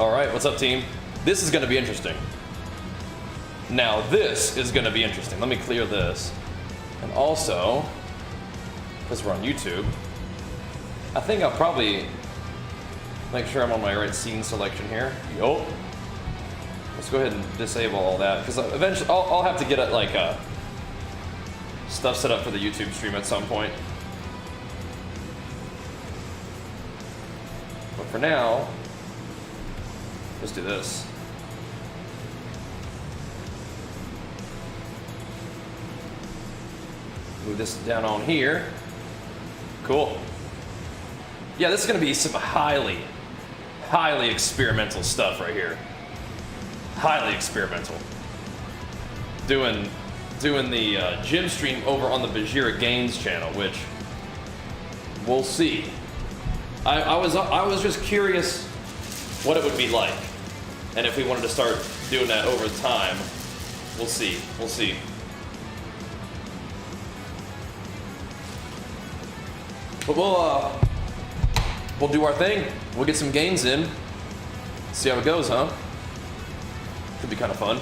All right, what's up, team? This is gonna be interesting. Now, this is gonna be interesting. Let me clear this. And also, because we're on YouTube, I think I'll probably make sure I'm on my right scene selection here. Yo. Let's go ahead and disable all that, because eventually I'll have to get it like stuff set up for the YouTube stream at some point. But for now, let's do this. Move this down on here. Cool. Yeah, this is gonna be some highly experimental stuff right here. Highly experimental. Doing the gym stream over on the Bajheera Gains channel, which we'll see. I was just curious what it would be like, and if we wanted to start doing that over time. We'll see. We'll see. But we'll do our thing. We'll get some gains in. See how it goes, huh? Could be kind of fun.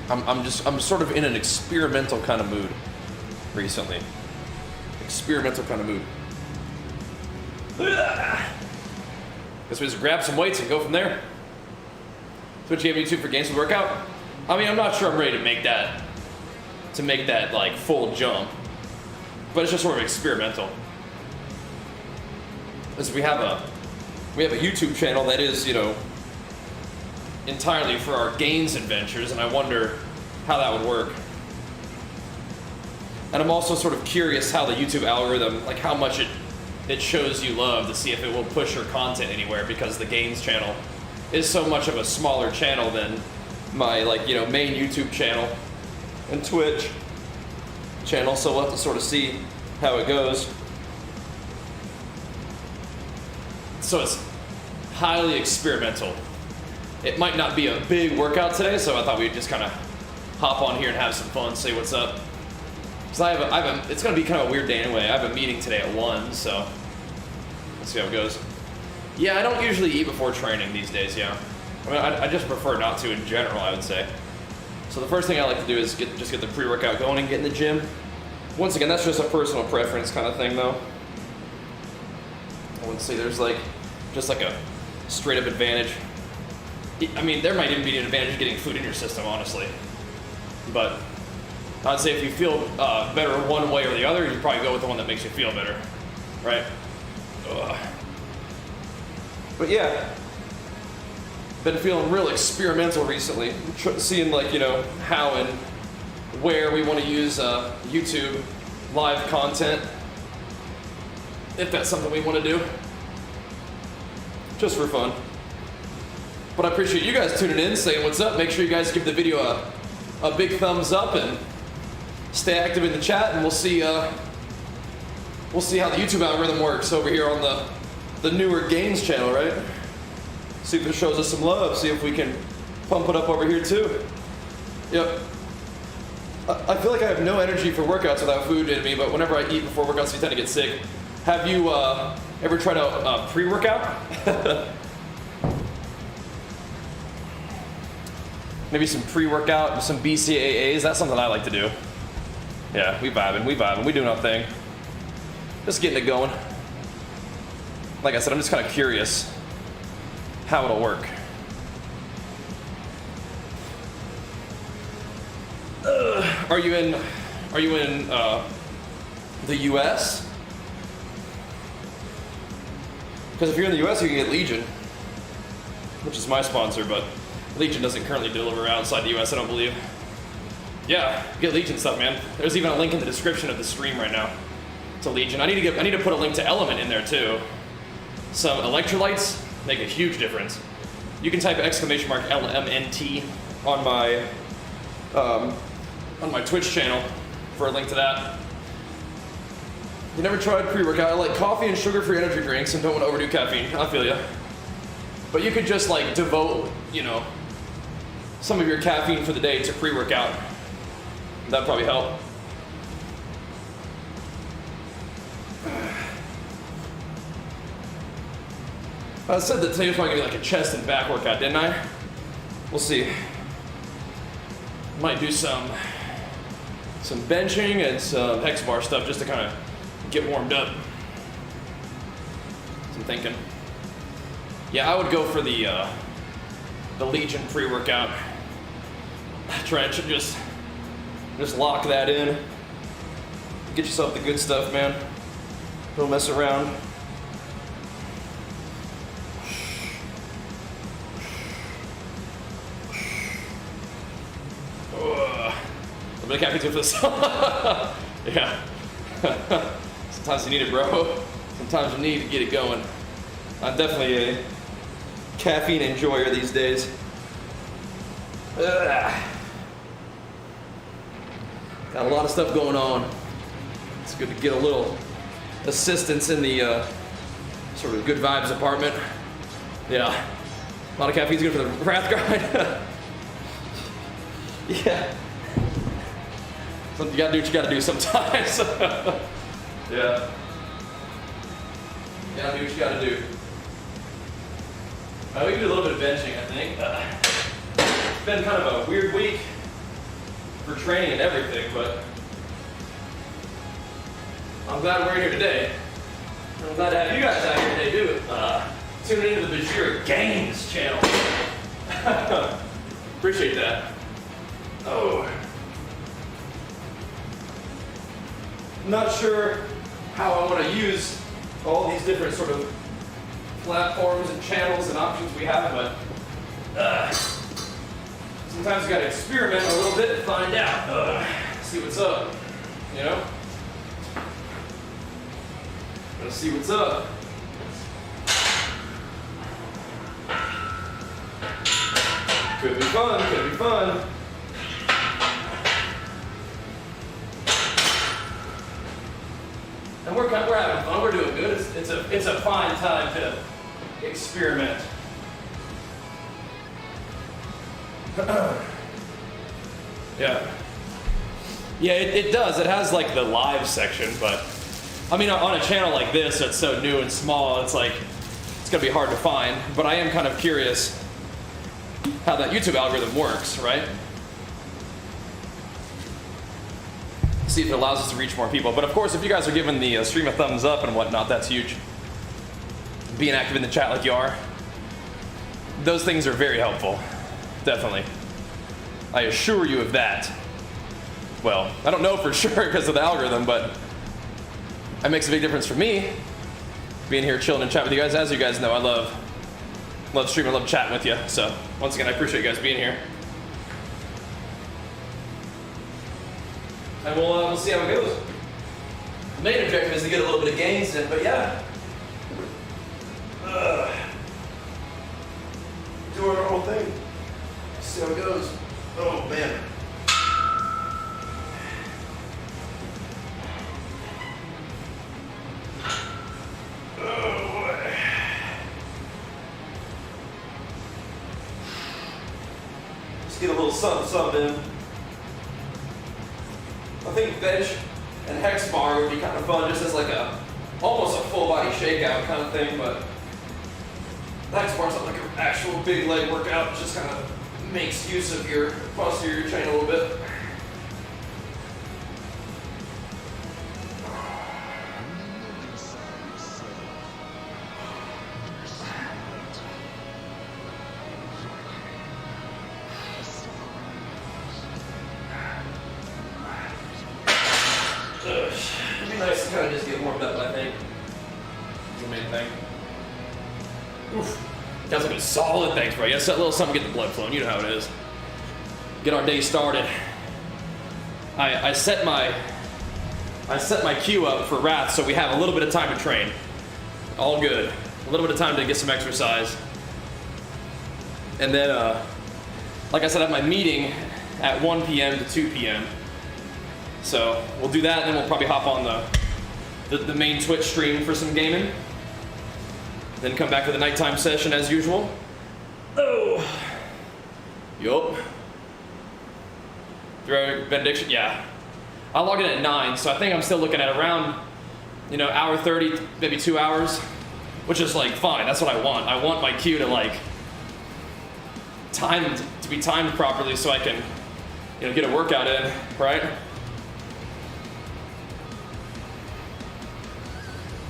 I'm sort of in an experimental kind of mood recently. Experimental kind of mood. Guess we just grab some weights and go from there. Twitch Game YouTube for gains to workout. I mean, I'm not sure I'm ready to make that like full jump, but it's just sort of experimental. As we have a YouTube channel that is, you know, entirely for our gains adventures, and I wonder how that would work. And I'm also sort of curious how the YouTube algorithm, like how much it shows you love, to see if it will push your content anywhere, because the gains channel is so much of a smaller channel than my, like, you know, main YouTube channel and Twitch channel, so we'll have to sort of see how it goes. So it's highly experimental. It might not be a big workout today, so I thought we'd just kind of hop on here and have some fun, say what's up. Because it's gonna be kind of a weird day anyway. I have a meeting today at 1, so let's see how it goes. Yeah, I don't usually eat before training these days, yeah. I mean, I just prefer not to in general, I would say. So the first thing I like to do is just get the pre-workout going and get in the gym. Once again, that's just a personal preference kind of thing, though. I wouldn't say there's just a straight up advantage. I mean, there might even be an advantage of getting food in your system, honestly. But I'd say if you feel better one way or the other, you probably go with the one that makes you feel better, right? Ugh. But yeah, been feeling real experimental recently, seeing, like, you know, how and where we want to use YouTube live content, if that's something we want to do, just for fun. But I appreciate you guys tuning in, saying what's up. Make sure you guys give the video a big thumbs up and stay active in the chat, and we'll see how the YouTube algorithm works over here on the newer gains channel, right? See if it shows us some love. See if we can pump it up over here too. Yep. I feel like I have no energy for workouts without food in me, but whenever I eat before workouts, I tend to get sick. Have you ever tried a pre-workout? Maybe some pre-workout, some BCAAs. That's something I like to do. Yeah, we vibing, we doing our thing. Just getting it going. Like I said, I'm just kind of curious how it'll work. Are you in the US? Because if you're in the US, you can get Legion, which is my sponsor, but Legion doesn't currently deliver outside the US, I don't believe. Yeah, get Legion stuff, man. There's even a link in the description of the stream right now to Legion. I need to put a link to Element in there too. Some electrolytes make a huge difference. You can type !LMNT on my Twitch channel for a link to that. You never tried pre-workout? I like coffee and sugar-free energy drinks and don't want to overdo caffeine. I feel ya. But you could just, like, devote, you know, some of your caffeine for the day to pre-workout. That'd probably help. I said that today was probably gonna be like a chest and back workout, didn't I? We'll see. Might do some benching and some hex bar stuff just to kind of get warmed up. So I'm thinking. Yeah, I would go for the Legion pre-workout. Trench and just lock that in. Get yourself the good stuff, man. Don't mess around. A bit of caffeine for this. Yeah. Sometimes you need it, bro. Sometimes you need to get it going. I'm definitely a caffeine enjoyer these days. Got a lot of stuff going on. It's good to get a little assistance in the sort of good vibes apartment. Yeah. A lot of caffeine's good for the wrath grind. Yeah. So you gotta do what you gotta do sometimes. Yeah. You gotta do what you gotta do. We can do a little bit of benching, I think. It's been kind of a weird week for training and everything, but I'm glad we're here today. I'm glad to have you guys out here today too. Tuning into the Bajheera Games channel. Appreciate that. Oh. Not sure how I want to use all these different sort of platforms and channels and options we have, but sometimes you gotta experiment a little bit and find out. See what's up, you know? Gotta see what's up. Could be fun, could be fun. And we're having fun, we're doing good. It's a fine time to experiment. Yeah. Yeah, it does. It has like the live section, but I mean, on a channel like this that's so new and small, it's like, it's gonna be hard to find, but I am kind of curious how that YouTube algorithm works, right? See if it allows us to reach more people. But of course, if you guys are giving the stream a thumbs up and whatnot, that's huge. Being active in the chat like you are, those things are very helpful. Definitely. I assure you of that. Well, I don't know for sure because of the algorithm, but that makes a big difference for me. Being here chilling and chatting with you guys. As you guys know, I love streaming, I love chatting with you. So once again, I appreciate you guys being here. And we'll see how it goes. The main objective is to get a little bit of gains in, but yeah. Do our normal thing. See how it goes. Oh man. Oh boy. Let's get a little something in. I think bench and hex bar would be kind of fun, just as like almost a full body shakeout kind of thing, but the hex bar's not like an actual big leg workout. It just kind of makes use of your posterior chain a little bit. It'd be nice to kind of just get warmed up, I think. That's the main thing. Oof. That's looking solid, thanks, bro. You gotta set a little something to get the blood flowing. You know how it is. Get our day started. I set my cue up for wrath, so we have a little bit of time to train. All good. A little bit of time to get some exercise. And then, like I said, I have my meeting at 1 p.m. to 2 p.m. So we'll do that, and then we'll probably hop on the main Twitch stream for some gaming. Then come back for the nighttime session as usual. Oh. Yup. Throw benediction, yeah. I log in at 9, so I think I'm still looking at around, hour 30, maybe 2 hours which is like fine. That's what I want. I want my cue to like be timed properly so I can, you know, get a workout in, right?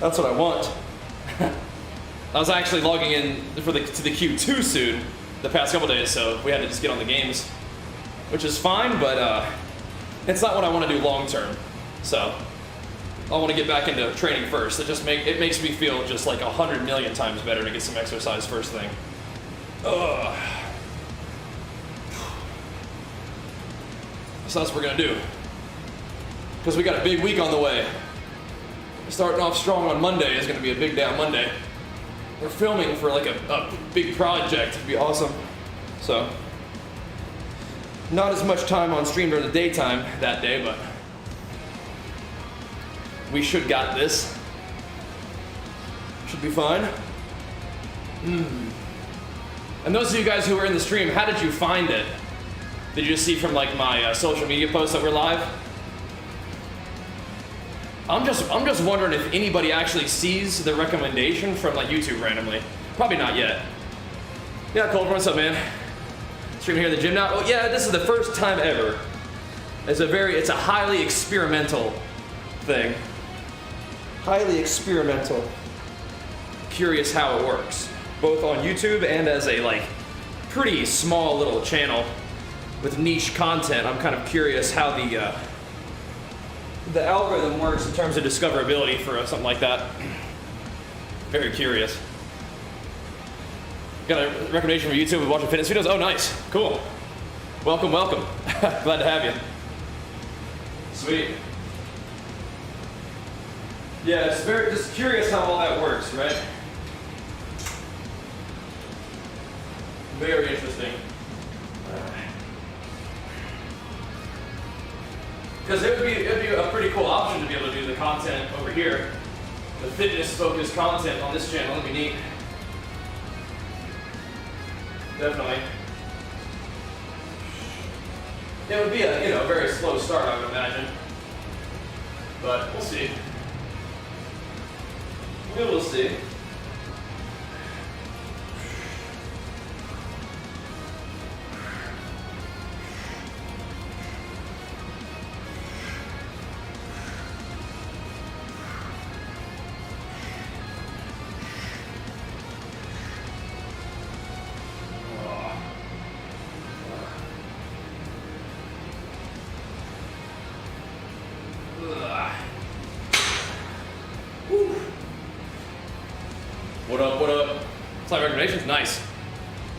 That's what I want. I was actually logging in to the queue too soon the past couple days, so we had to just get on the games, which is fine, but it's not what I want to do long term. So I want to get back into training first. It makes me feel just like 100 million times better to get some exercise first thing. Ugh. So that's what we're gonna do. Because we got a big week on the way. Starting off strong on Monday is gonna be a big day on Monday. We're filming for like a big project. It'd be awesome. So, not as much time on stream during the daytime that day, but we should got this. Should be fine. And those of you guys who were in the stream, how did you find it? Did you just see from like my social media posts that were live? I'm just wondering if anybody actually sees the recommendation from like YouTube randomly. Probably not yet. Yeah, Cold, what's up, man? Streaming here in the gym now. Oh yeah, this is the first time ever. It's a highly experimental thing. Highly experimental. Curious how it works, both on YouTube and as a like pretty small little channel with niche content. I'm kind of curious how the algorithm works in terms of discoverability for something like that. Very curious. Got a recommendation from YouTube of watching fitness videos? Oh, nice. Cool. Welcome, welcome. Glad to have you. Sweet. Yeah, it's just curious how all that works, right? Very interesting. Because it'd be a pretty cool option to be able to do the content over here. The fitness-focused content on this channel would be neat. Definitely. It would be a very slow start, I would imagine. But we'll see. We will see. What up? Slight recommendations? Nice.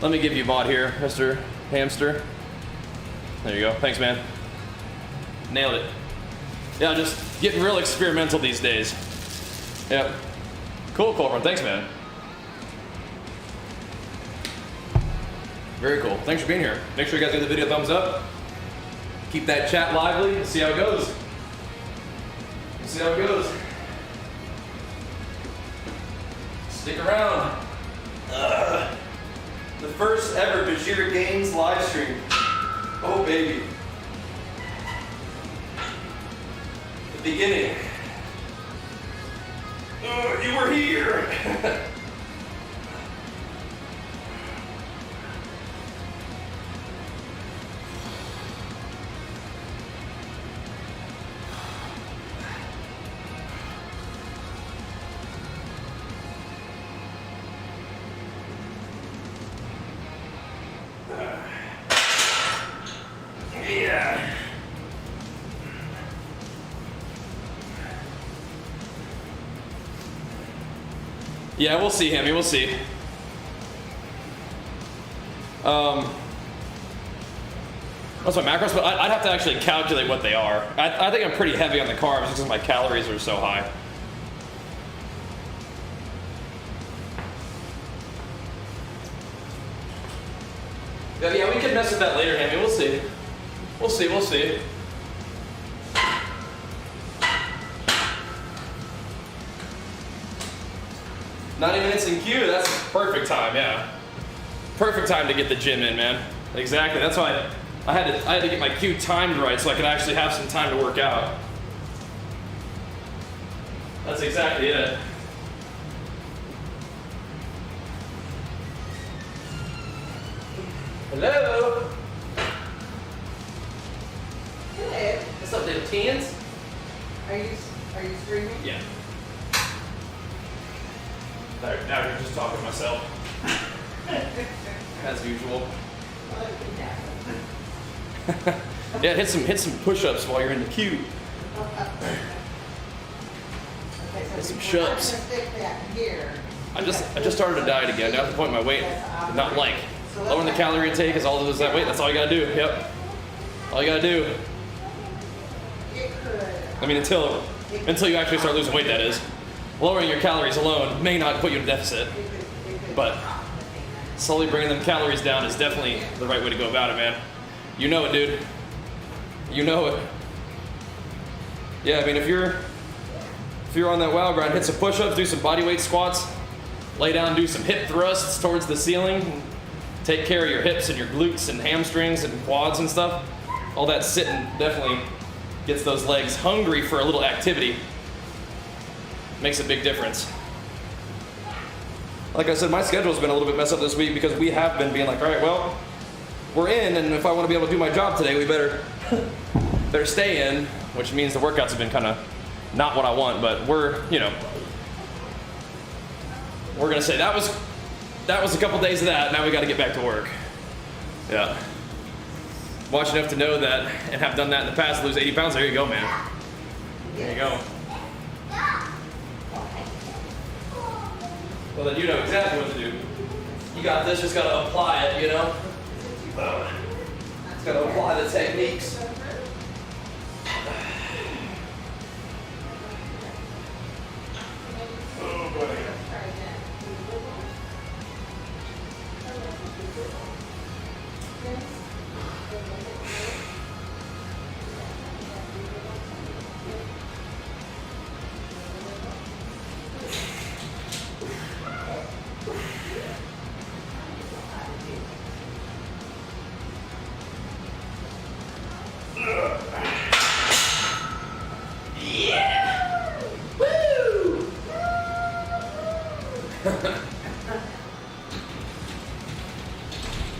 Let me give you a mod here, Mr. Hamster. There you go. Thanks, man. Nailed it. Yeah, just getting real experimental these days. Yep. Cool, Colburn. Thanks, man. Very cool. Thanks for being here. Make sure you guys give the video a thumbs up. Keep that chat lively. See how it goes. See how it goes. Stick around. The first ever Bajheera Games live stream. Oh baby. The beginning. Oh, you were here. Yeah, we'll see, Hammy, we'll see. What's my macros? But I'd have to actually calculate what they are. I think I'm pretty heavy on the carbs because my calories are so high. Yeah, we can mess with that later, Hammy. We'll see. We'll see, we'll see. "90 minutes in queue," that's perfect time, yeah. Perfect time to get the gym in, man. Exactly, that's why I had to get my queue timed right so I could actually have some time to work out. That's exactly it. Hello. Hello. What's up, little teens? Are you streaming? Yeah. Now you're just talking to myself. As usual. Well, it could happen. Yeah, hit some push-ups while you're in the queue. Okay, so Get some we're not shuts. gonna stick that here. I just started a diet again. Now at the point my weight, not like lowering the calorie intake is all of that weight. That's all you gotta do. Yep. All you gotta do. It could. I mean, until you actually start losing weight, that is. Lowering your calories alone may not put you in a deficit, but slowly bringing them calories down is definitely the right way to go about it, man. You know it, dude. You know it. Yeah, I mean, if you're on that wow grind, hit some push-ups, do some body weight squats, lay down, do some hip thrusts towards the ceiling, take care of your hips and your glutes and hamstrings and quads and stuff. All that sitting definitely gets those legs hungry for a little activity. Makes a big difference. Like I said, my schedule's been a little bit messed up this week because we have been being like, all right, well, we're in, and if I want to be able to do my job today, we better stay in, which means the workouts have been kind of not what I want, but we're gonna say that was a couple days of that. Now we got to get back to work. Yeah. Watch enough to know that and have done that in the past, lose 80 pounds. There you go, man. There you go. Well, then you know exactly what to do. You got this, just gotta apply it, you know? Just gotta apply the techniques. Oh, boy. Yeah! Woo!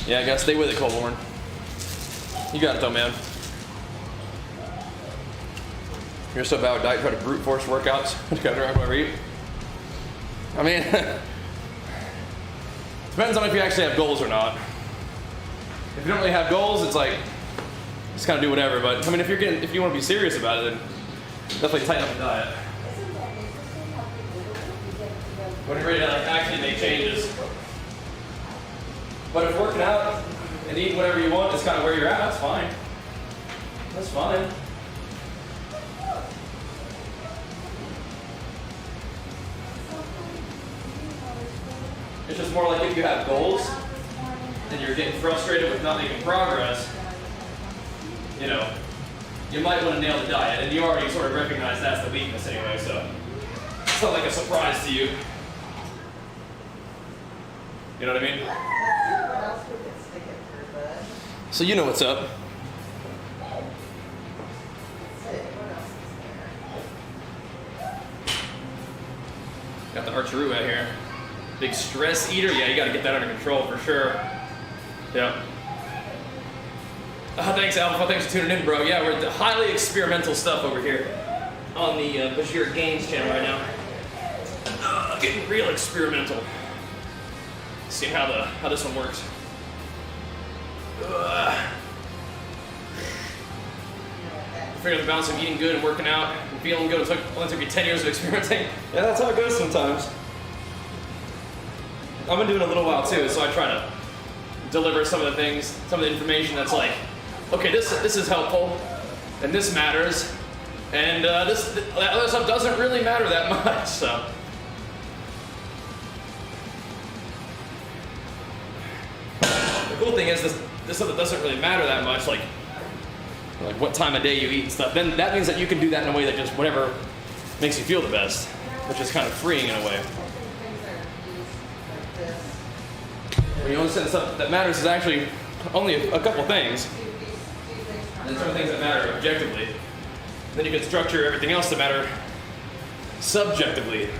Yeah, I gotta stay with it, Colborn. You got it though, man. You're so bad with diet, try to brute force workouts to counteract whatever you eat. I mean, depends on if you actually have goals or not. If you don't really have goals, it's like, just kind of do whatever. But I mean, if you want to be serious about it, then definitely tighten up the diet. When you're ready to like actually make changes. But if working out and eating whatever you want is kind of where you're at, that's fine. That's fine. It's just more like if you have goals and you're getting frustrated with not making progress, you know, you might want to nail the diet, and you already sort of recognize that's the weakness anyway, so it's not like a surprise to you. You know what I mean? What else we could stick it through, bud? So you know what's up. Let's see, what else is there? Got the archery out here. Big stress eater. Yeah, you got to get that under control for sure. Yeah. Thanks, Alpha. Thanks for tuning in, bro. Yeah, we're the highly experimental stuff over here on the Bajheera Games channel right now. Getting real experimental. Seeing how this one works. Figuring the balance of eating good and working out and feeling good. It only took me 10 years of experimenting. Yeah, that's how it goes sometimes. I've been doing it a little while too, so I try to deliver some of the things, some of the information that's like, okay, this is helpful, and this matters, and that other stuff doesn't really matter that much. So. The cool thing is this stuff that doesn't really matter that much, like what time of day you eat and stuff. Then that means that you can do that in a way that just whatever makes you feel the best, which is kind of freeing in a way. When you understand stuff that matters is actually only a couple things. And some things that matter objectively. Then you can structure everything else to matter subjectively.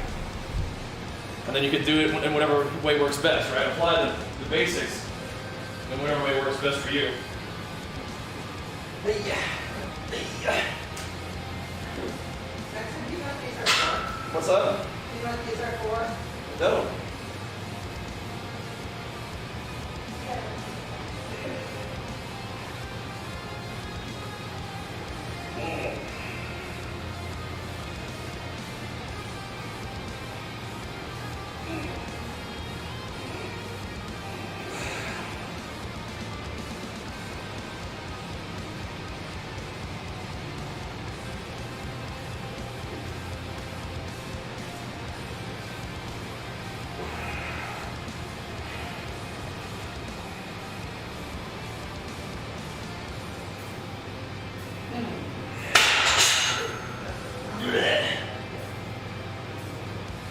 And then you can do it in whatever way works best, right? Apply the basics And whatever way works best for you. Next time, do you want these are for? What's up? Do you want these are for? No.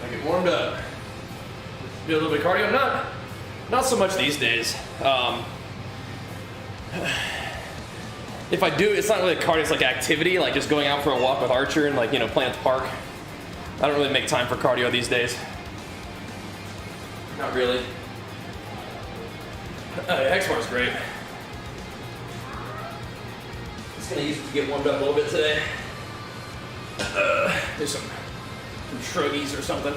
I get warmed up. Do a little bit of cardio. Not so much these days. If I do, it's not really cardio, it's like activity, like just going out for a walk with Archer and like, you know, playing at the park. I don't really make time for cardio these days. Not really. X-Bar's great. Just gonna use it to get warmed up a little bit today. Do some shruggies or something.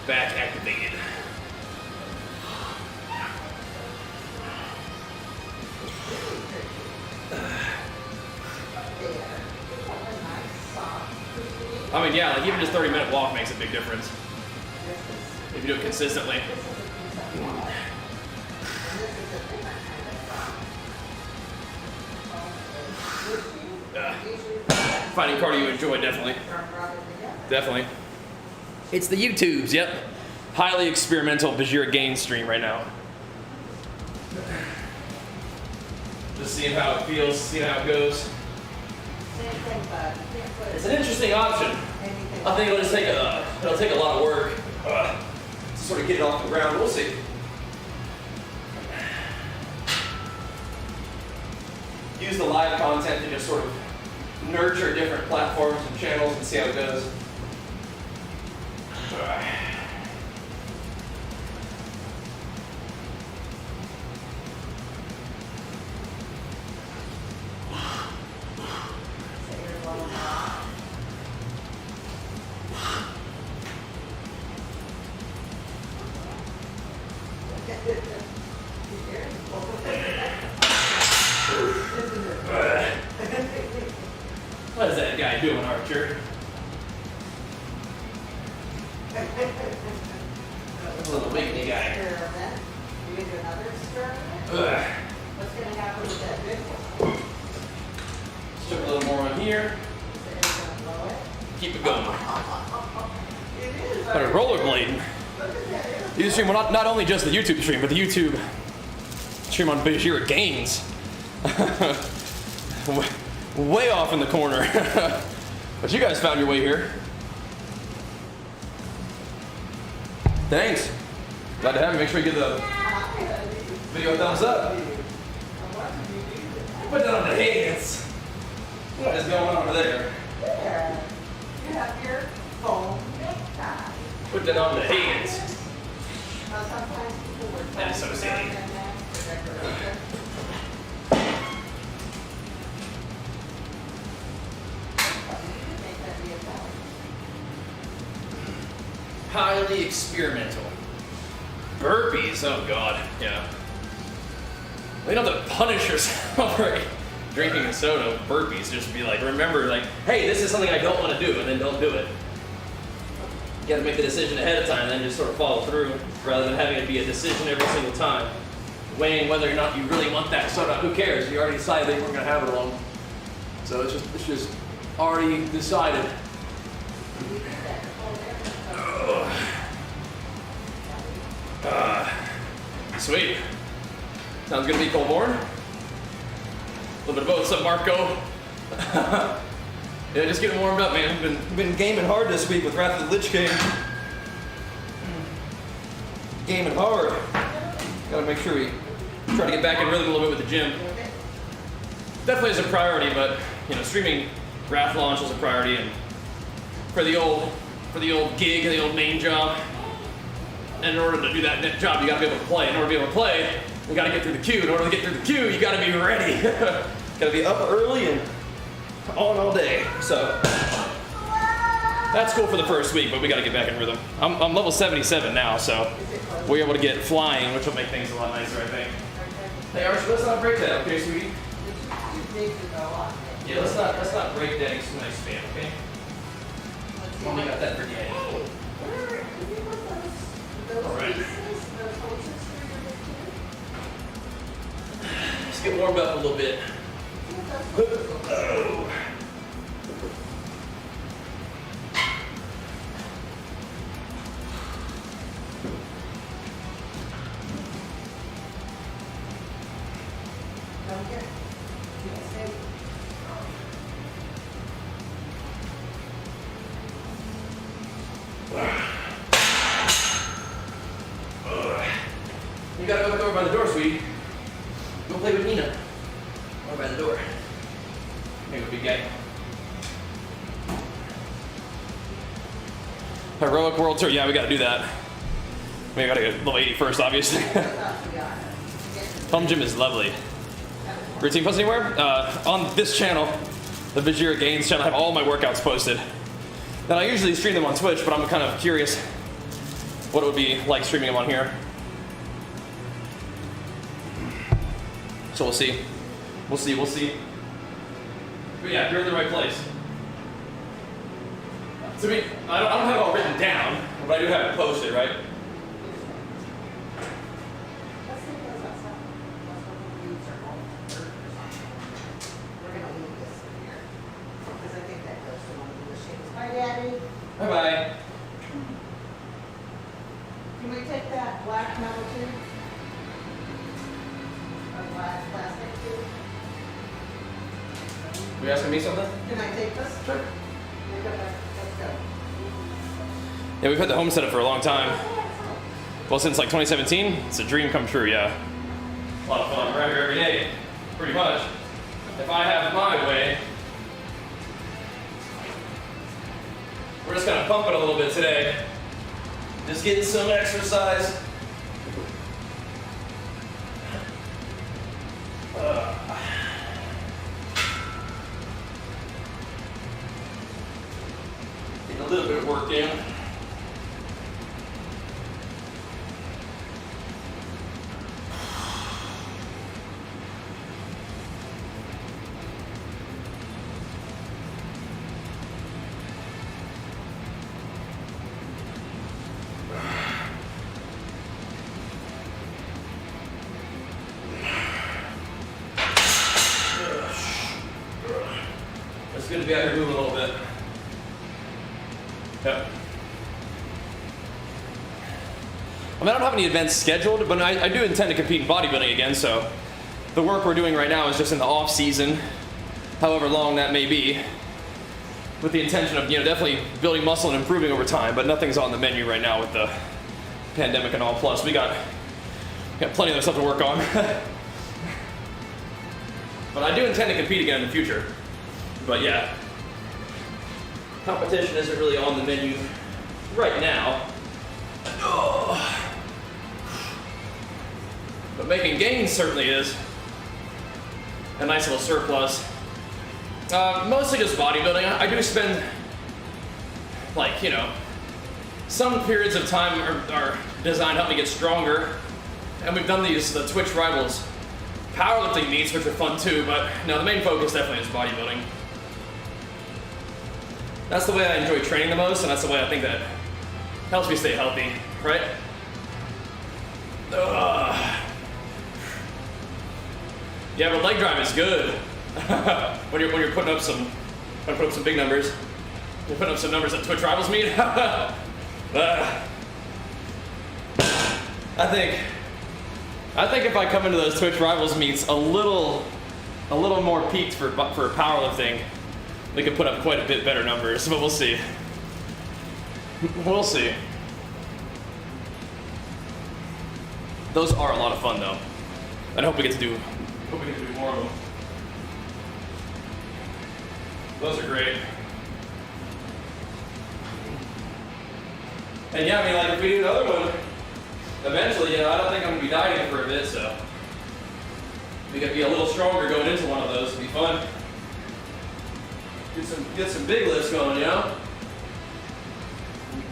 Back activated. I mean, yeah, like even just 30-minute walk makes a big difference if you do it consistently. Finding cardio you enjoy, definitely. Definitely. It's the YouTubes, yep. Highly experimental Bajheera gain stream right now. Just seeing how it feels, seeing how it goes. Same thing, bud. It's an interesting option. I think it'll just take a lot of work to sort of get it off the ground. We'll see. Use the live content to just sort of nurture different platforms and channels and see how it goes. What is that guy doing, Archer? A little wiggly guy. You can do another experiment? What's going to happen with that big one? Chuck a little more on here. Is it going to blow it? Keep it going. It is. Better rollerblading. Look at that. You stream, well, not only just the YouTube stream, but the YouTube stream on Bajheera gains. Way off in the corner. But you guys found your way here. Thanks. Glad to have you. Make sure you give the video a thumbs up. Put that on the hands. What is going on over there? There. You have your phone necktie. Put that on the hands. Sometimes people would That is so silly. Highly experimental. Burpees, oh god, yeah. You don't have to punish yourself for drinking a soda with burpees. Just be like, remember, like, hey, this is something I don't want to do, and then don't do it. You gotta make the decision ahead of time, and then just sort of follow through, rather than having it be a decision every single time. Weighing whether or not you really want that soda, who cares? You already decided that you weren't gonna have it alone. So it's just already decided. Sweet. Sounds good to me, Colborn. A little bit of both. What's up, Marco? Yeah, just getting warmed up, man. Been gaming hard this week with Wrath of the Lich King. Gaming hard. Gotta make sure we try to get back in rhythm a little bit with the gym. Definitely is a priority, but you know, streaming Wrath launch is a priority, and for the old gig, the old main job, And in order to do that job, you gotta be able to play. In order to be able to play, you gotta get through the queue. In order to get through the queue, you gotta be ready. Gotta be up early and on all day. So that's cool for the first week, but we gotta get back in rhythm. I'm level 77 now, so we're able to get flying, which will make things a lot nicer, I think. Hey, Archie, let's not break that, okay, sweetie? Yeah, let's not break Daddy's nice fan, okay? Mommy got that for Daddy. All right. Let's get warmed up a little bit. Oh. You gotta go back over by the door, sweetie. Go play with Nina. Over by the door. Here we go, big guy. Heroic World Tour, yeah, we gotta do that. We gotta get level 80 first, obviously. Home gym is lovely. Routine post anywhere? On this channel, the Bajheera Gains channel, I have all my workouts posted. Now I usually stream them on Twitch, but I'm kind of curious what it would be like streaming them on here. So we'll see. We'll see. But yeah, you're in the right place. So I don't have it all written down, but I do have it posted, right? Bye, Daddy. Bye-bye. Can we take that black metal tube? Or black plastic tube? Are you asking me something? Can I take this? Sure. Let's go. Yeah, we've had the home set up for a long time. Well, since like 2017, it's a dream come true, yeah. A lot of fun, right here every day, pretty much. If I have my way, we're just gonna pump it a little bit today. Just getting some exercise. Getting a little bit of work in. It's good to be out here moving a little bit. Yep. I mean, I don't have any events scheduled, but I do intend to compete in bodybuilding again, so the work we're doing right now is just in the off season, however long that may be, with the intention of, definitely building muscle and improving over time, but nothing's on the menu right now with the pandemic and all. Plus, we got plenty of other stuff to work on. But I do intend to compete again in the future. But yeah, competition isn't really on the menu right now. But making gains certainly is. A nice little surplus. Mostly just bodybuilding. I do spend, some periods of time are designed to help me get stronger. And we've done the Twitch Rivals powerlifting meets, which are fun too, but no, the main focus definitely is bodybuilding. That's the way I enjoy training the most, and that's the way I think that helps me stay healthy, right? Yeah, but leg drive is good. when you're putting up some big numbers. You're putting up some numbers at Twitch Rivals meet. I think if I come into those Twitch Rivals meets a little more peaked for powerlifting, we could put up quite a bit better numbers, but we'll see. We'll see. Those are a lot of fun though. I hope we get to do more of them. Those are great. And yeah, if we do another one, eventually, you know, I don't think I'm gonna be dieting for a bit, so we gotta be a little stronger going into one of those. It'll be fun. Get some big lifts going, you know?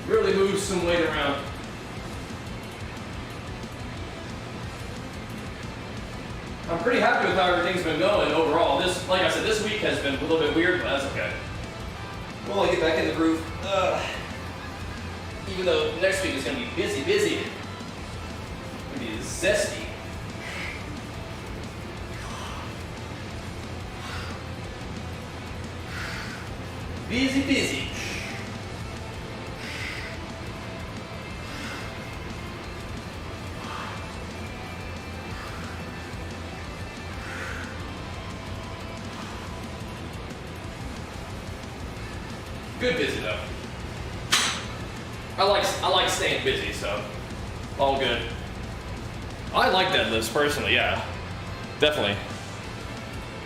Really move some weight around. I'm pretty happy with how everything's been going overall. This, like I said, this week has been a little bit weird, but that's okay. We'll only get back in the groove. Even though next week is gonna be busy. It's gonna be zesty. Busy. Good busy though. I like staying busy, so all good. I like deadlifts personally, yeah. Definitely.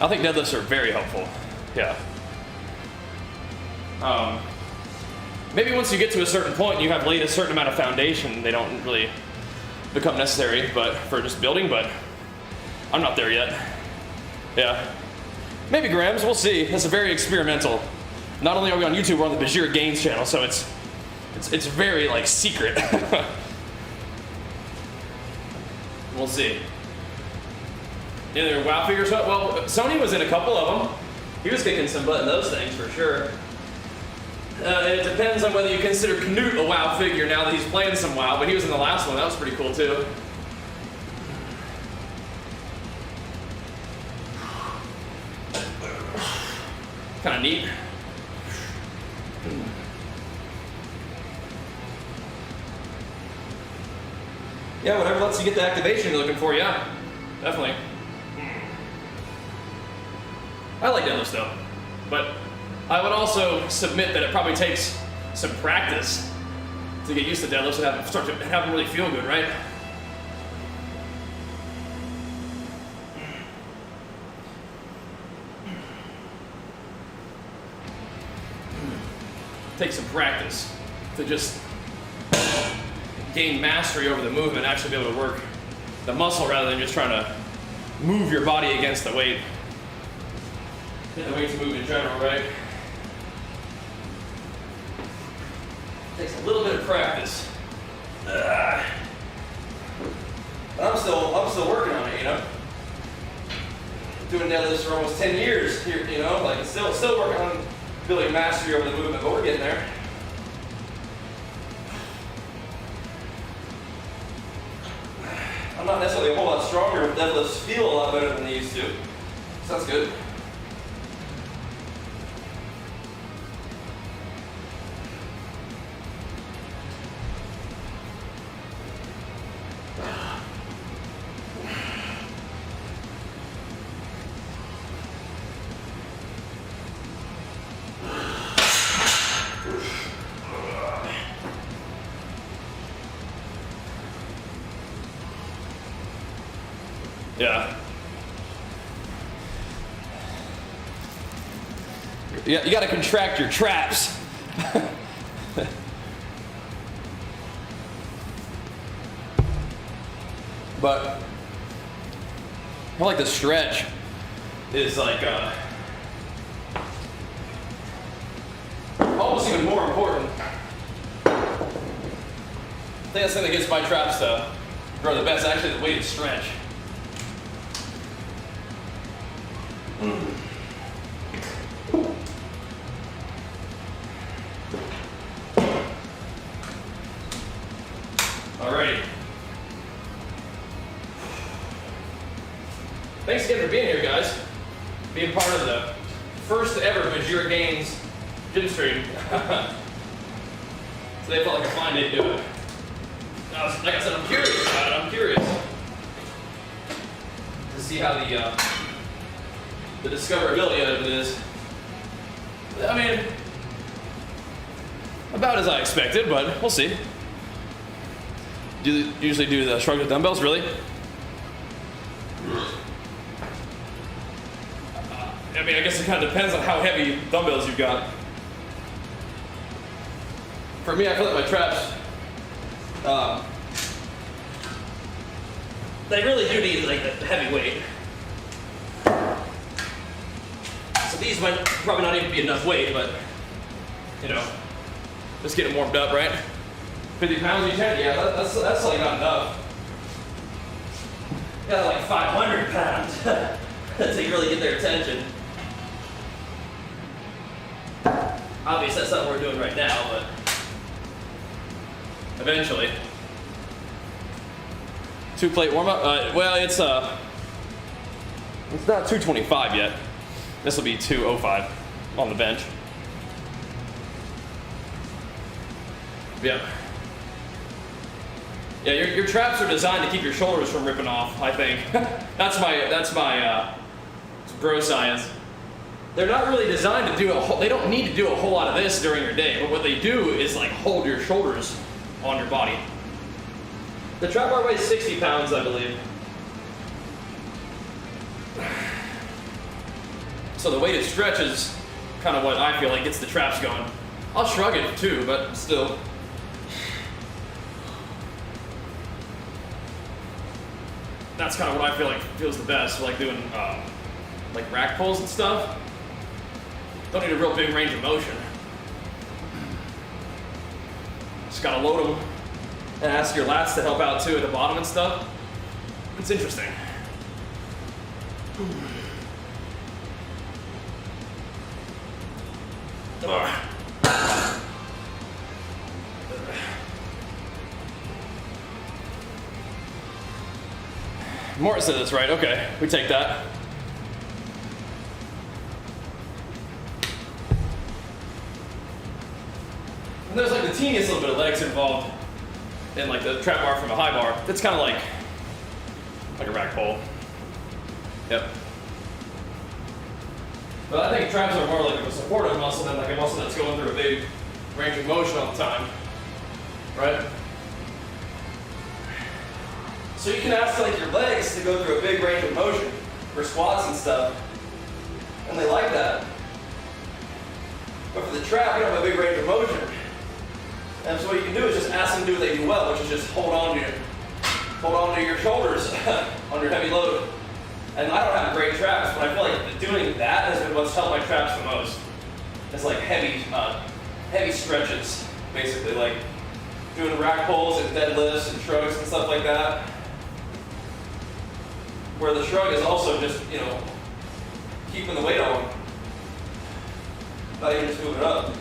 I think deadlifts are very helpful. Yeah. Maybe once you get to a certain point and you have laid a certain amount of foundation, they don't really become necessary, but for just building, but I'm not there yet. Yeah. Maybe grams, we'll see. It's a very experimental. Not only are we on YouTube, we're on the Bajheera Gains channel, so it's very like secret. We'll see. Either wow figures, well, Sony was in a couple of them. He was kicking some butt in those things for sure. It depends on whether you consider Knut a wow figure now that he's playing some wow, but he was in the last one. That was pretty cool too. Kind of neat. Yeah, whatever lets you get the activation you're looking for, yeah. Definitely. I like deadlifts though, but I would also submit that it probably takes some practice to get used to deadlifts and start to have them really feel good, right? Take some practice to just gain mastery over the movement, actually be able to work the muscle rather than just trying to move your body against the weight. Get the weight to move in general, right? Takes a little bit of practice. But I'm still working on it, you know? Doing deadlifts for almost 10 years here, you know, like still working on building mastery over the movement, but we're getting there. I'm not necessarily a whole lot stronger, but deadlifts feel a lot better than they used to. Sounds good. Yeah, you got to contract your traps. But I like the stretch is like almost even more important. I think that's the thing that gets my traps to grow the best. Actually, the weighted stretch. Alrighty. Thanks again for being here, guys. Being part of the first ever Bajheera Gains gym stream. Today felt like a fine day to do it. Like I said, I'm curious about it. I'm curious to see how the discoverability of it is. I mean, about as I expected, but we'll see. Do you usually do the shrugs with dumbbells, really? I mean, I guess it kind of depends on how heavy dumbbells you've got. For me, I feel like my traps they really do need like the heavy weight. So these might probably not even be enough weight, but you know, just get them warmed up, right? 50 pounds each head, yeah, that's like not enough. Got like 500 pounds to really get their attention. Obviously, that's not what we're doing right now, but eventually. 2-plate warm up. Well, it's not 225 yet. This will be 205 on the bench. Yep. Yeah, your traps are designed to keep your shoulders from ripping off, I think. that's my bro science. They're not really designed to do they don't need to do a whole lot of this during your day, but what they do is like hold your shoulders on your body. The trap bar weighs 60 pounds, I believe. So the weighted stretch is kind of what I feel like gets the traps going. I'll shrug it too, but still. That's kind of what I feel like feels the best, like doing like rack pulls and stuff. Don't need a real big range of motion. Just gotta load them and ask your lats to help out too at the bottom and stuff. It's interesting. Morris said that's right. Okay, we take that. And there's like the teeniest little bit of legs involved in like the trap bar from a high bar. That's kind of like a rack pull. Yep. But I think traps are more like a supportive muscle than like a muscle that's going through a big range of motion all the time, right? So you can ask like your legs to go through a big range of motion for squats and stuff, and they like that. But for the trap, you don't have a big range of motion. And so what you can do is just ask them to do what they do well, which is just hold on to your shoulders on your heavy load. And I don't have great traps, but I feel like doing that has been what's helped my traps the most. It's like heavy stretches, basically, like doing rack pulls and deadlifts and shrugs and stuff like that. Where the shrug is also just, you know, keeping the weight on, not even just moving it up.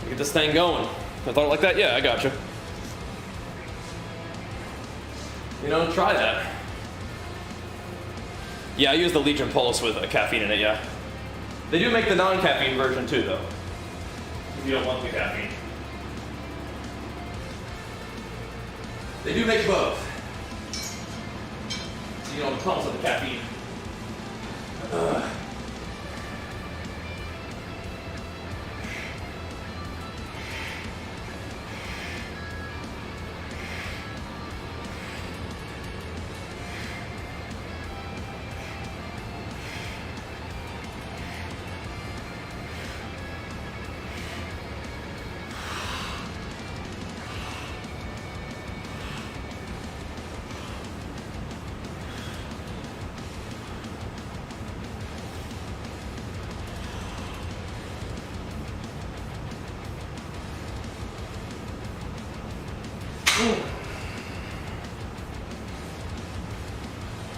Get this thing going. I thought it like that? Yeah, I got you. You know, try that. Yeah, I use the Legion Pulse with caffeine in it, yeah. They do make the non-caffeine version too, though. If you don't want the caffeine. They do make both. So you don't pump with the caffeine.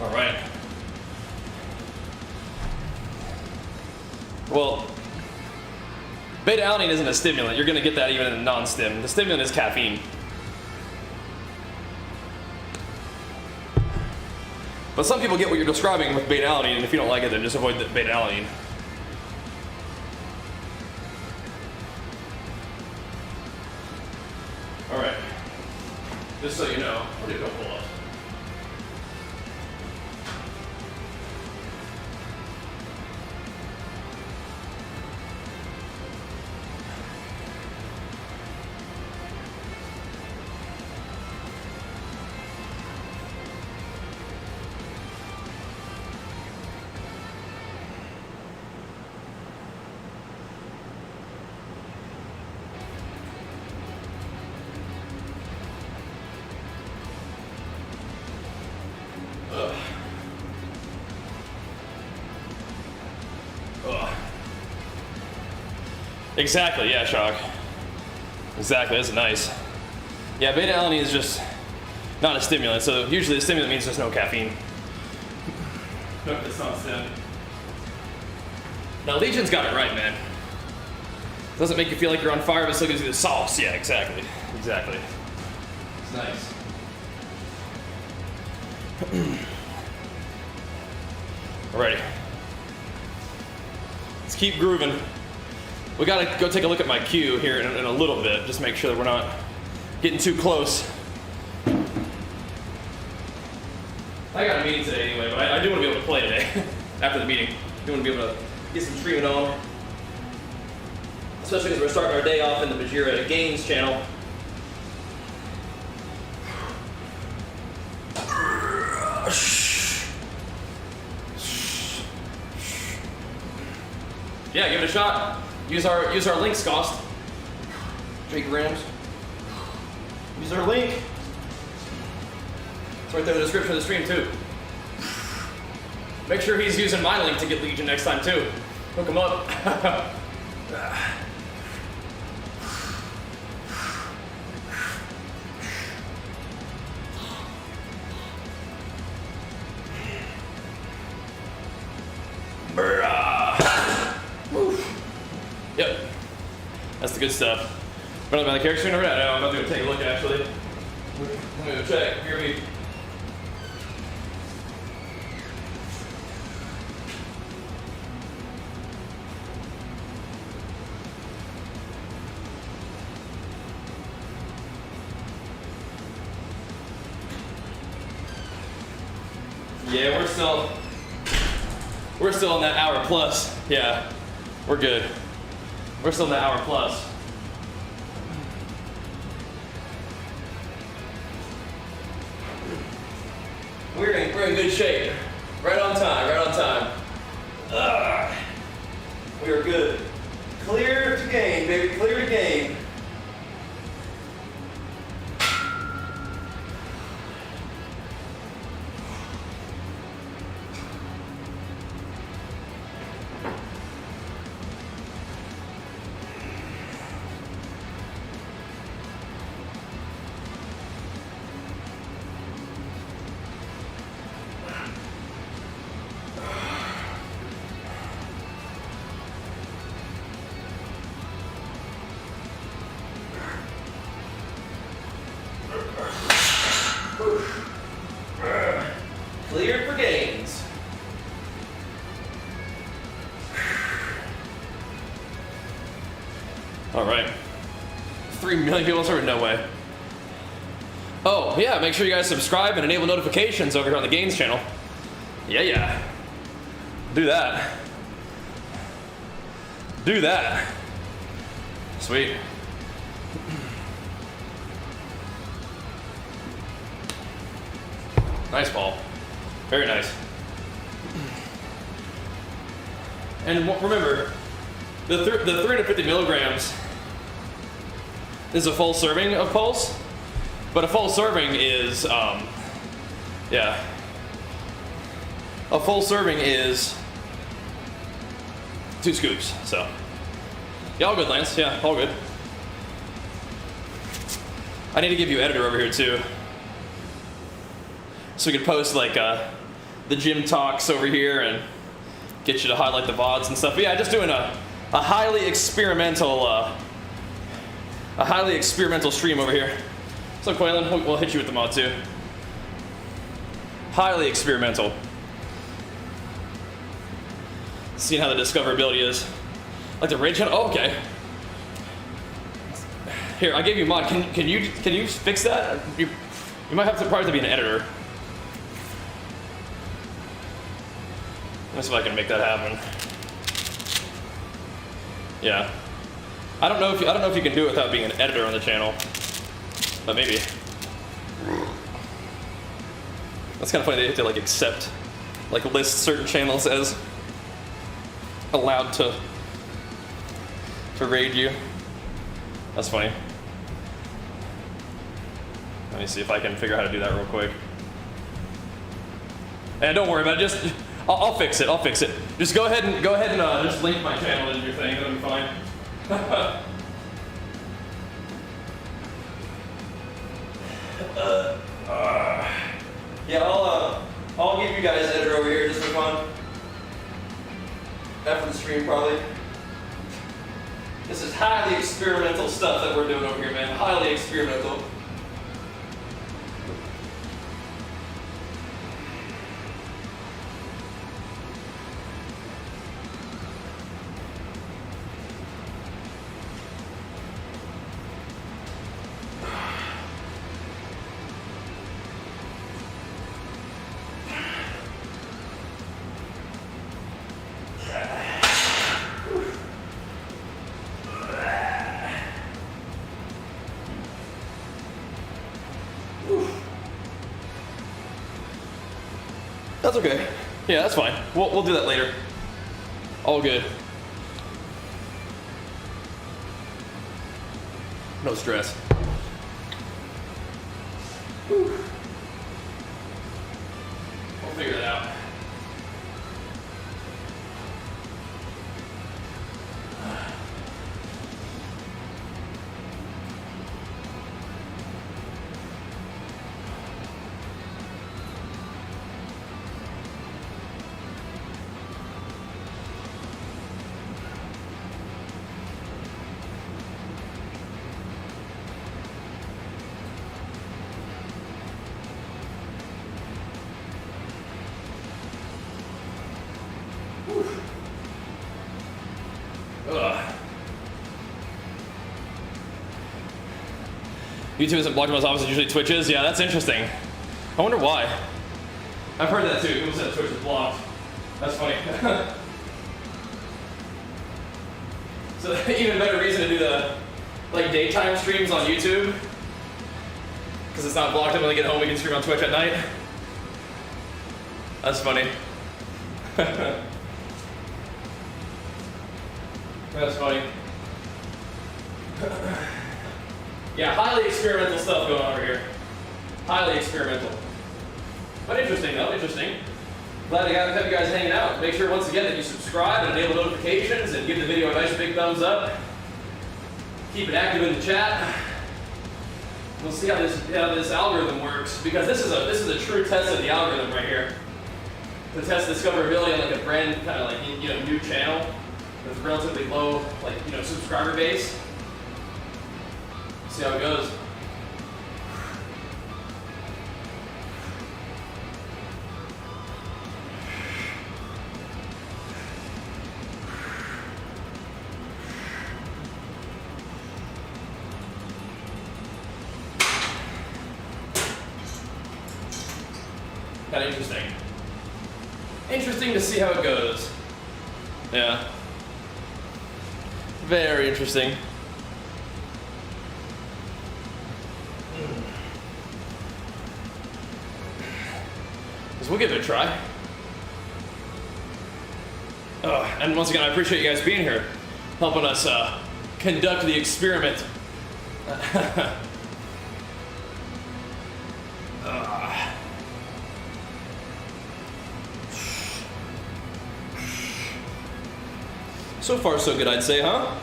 All right. Well, beta-alanine isn't a stimulant. You're going to get that even in a non-stim. The stimulant is caffeine. But some people get what you're describing with beta-alanine, and if you don't like it, then just avoid the beta-alanine. All right. Just so you know, we're going to go pull-ups. Exactly, yeah, Shock. Exactly, that's nice. Yeah, beta-alanine is just not a stimulant, so usually the stimulant means there's no caffeine. Nope, it's not stim. Now, Legion's got it right, man. Doesn't make you feel like you're on fire, but still gives you the sauce. Yeah, exactly. Exactly. It's nice. Alrighty. Let's keep grooving. We gotta go take a look at my cue here in a little bit, just make sure that we're not getting too close. I got a meeting today anyway, but I do want to be able to play today after the meeting. I do want to be able to get some streaming on. Especially because we're starting our day off in the Bajheera Games channel. Yeah, give it a shot. Use our links cost. 3 grams. Use our link. It's right there in the description of the stream too. Make sure he's using my link to get Legion next time too. Hook him up. Yep, that's the good stuff. Running by the character screen over there? No, I'm about to go take a look actually. I'm gonna go check. Here we. Yeah, we're still in that hour plus. Yeah, we're good. We're still in that hour plus. We're in good shape. Right on time, right on time. We are good. Clear to game, baby, clear to game. Cleared for gains. All right. 3 million people server? No way. Oh, yeah, make sure you guys subscribe and enable notifications over here on the Gains channel. Yeah. Do that. Do that. Sweet. Nice ball. Very nice. And remember, the 350 milligrams is a full serving of Pulse, but a full serving is, yeah. A full serving is 2 scoops, so. Yeah, all good, Lance. Yeah, all good. I need to give you editor over here too, so we can post like the gym talks over here and get you to highlight the VODs and stuff. But yeah, just doing a highly experimental stream over here. So Quaylen, we'll hit you with the mod too. Highly experimental. Seeing how the discoverability is. Like the raid channel. Oh, okay. Here, I gave you a mod. Can you fix that? You might have to probably be an editor. Let's see if I can make that happen. Yeah. I don't know if you can do it without being an editor on the channel, but maybe. That's kind of funny. They have to like accept, like list certain channels as allowed to raid you. That's funny. Let me see if I can figure out how to do that real quick. And don't worry about it. Just I'll fix it. I'll fix it. Just go ahead and just link my channel into your thing. That'll be fine. Yeah, I'll give you guys editor over here just for fun. After the stream, probably. This is highly experimental stuff that we're doing over here, man. Highly experimental. That's okay. Yeah, that's fine. We'll do that later. All good. No stress. Whew. We'll figure that out. YouTube isn't blocked in most offices, usually Twitch is. Yeah, that's interesting. I wonder why. I've heard that too. People said Twitch is blocked. That's funny. So even better reason to do the daytime streams on YouTube, because it's not blocked. And when I get home, we can stream on Twitch at night. That's funny. That's funny. Yeah, highly experimental stuff going on over here. Highly experimental. But interesting though, interesting. Glad to have you guys hanging out. Make sure once again that you subscribe and enable notifications and give the video a nice big thumbs up. Keep it active in the chat. We'll see how this algorithm works, because this is a true test of the algorithm right here. To test discoverability on a brand kind of new channel with relatively low subscriber base. See how it goes. Kind of interesting. Interesting to see how it goes. Yeah. Very interesting. So we'll give it a try. And once again, I appreciate you guys being here, helping us conduct the experiment. So far, so good, I'd say, huh?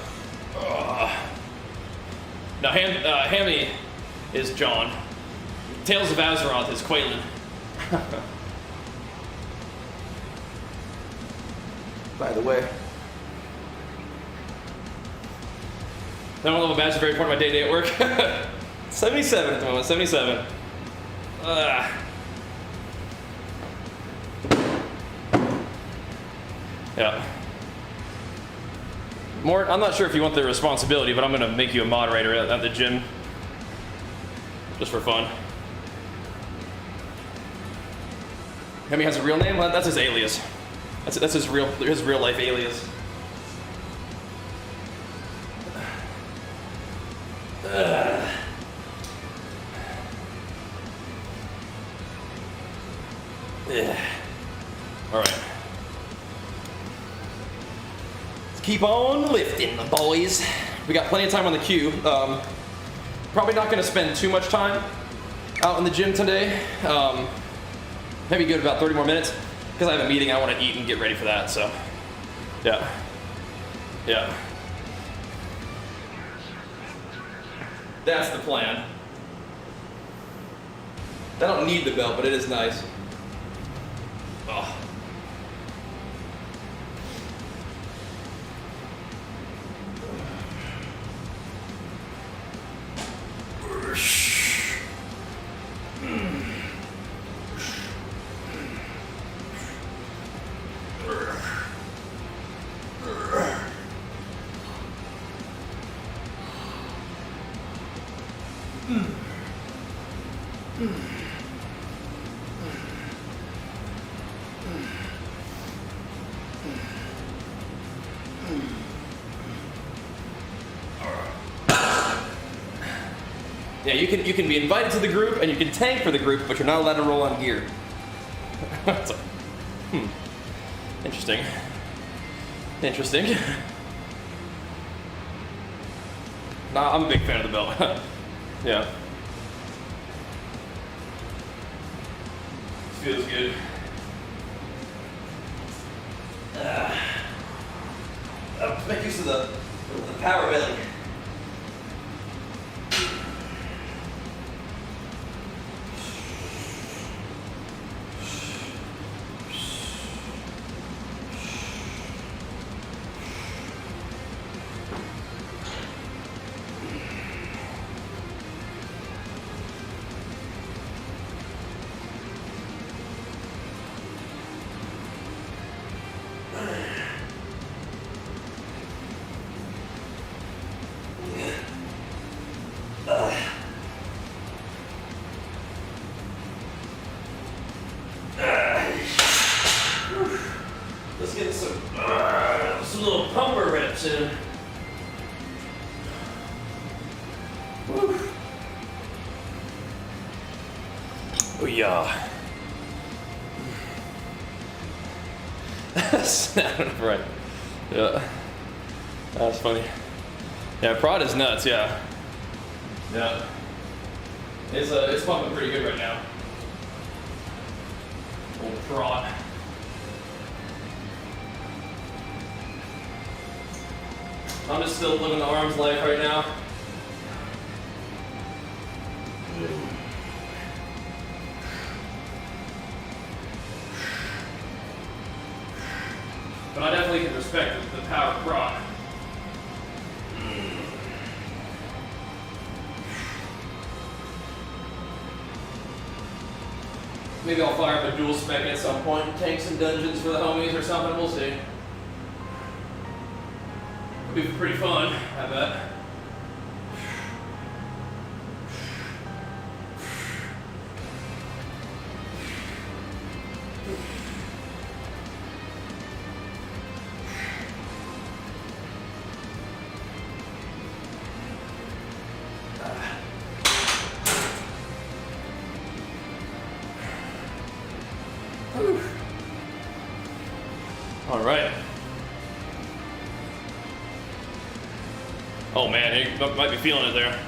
Now, Hammy is John. Tales of Azeroth is Quaylen. By the way, that one level badge is very important to my day at work. 77 at the moment, 77. Yeah. More, I'm not sure if you want the responsibility, but I'm gonna make you a moderator at the gym. Just for fun. Hemi has a real name? Well, that's his alias. That's his real life alias. All right. Let's keep on lifting, boys. We got plenty of time on the queue. Probably not going to spend too much time out in the gym today. Maybe good about 30 more minutes, because I have a meeting. I want to eat and get ready for that. So, yeah. That's the plan. I don't need the belt, but it is nice. Oh. Yeah, you can be invited to the group and you can tank for the group, but you're not allowed to roll on gear. It's like, interesting. Interesting. Nah, I'm a big fan of the belt. Yeah. Feels good. Make use of the power belly. Let's get some little pumper reps in. Woo. Oh yeah. Right. Yeah. That's funny. Yeah, prod is nuts. Yeah. Yeah. It's pumping pretty good right now. Old prod. I'm just still living the arms life right now. But I definitely can respect the power prod. Maybe I'll fire up a dual spec at some point, tank some dungeons for the homies or something, we'll see. It'll be pretty fun, I bet. All right. Oh man, you might be feeling it there.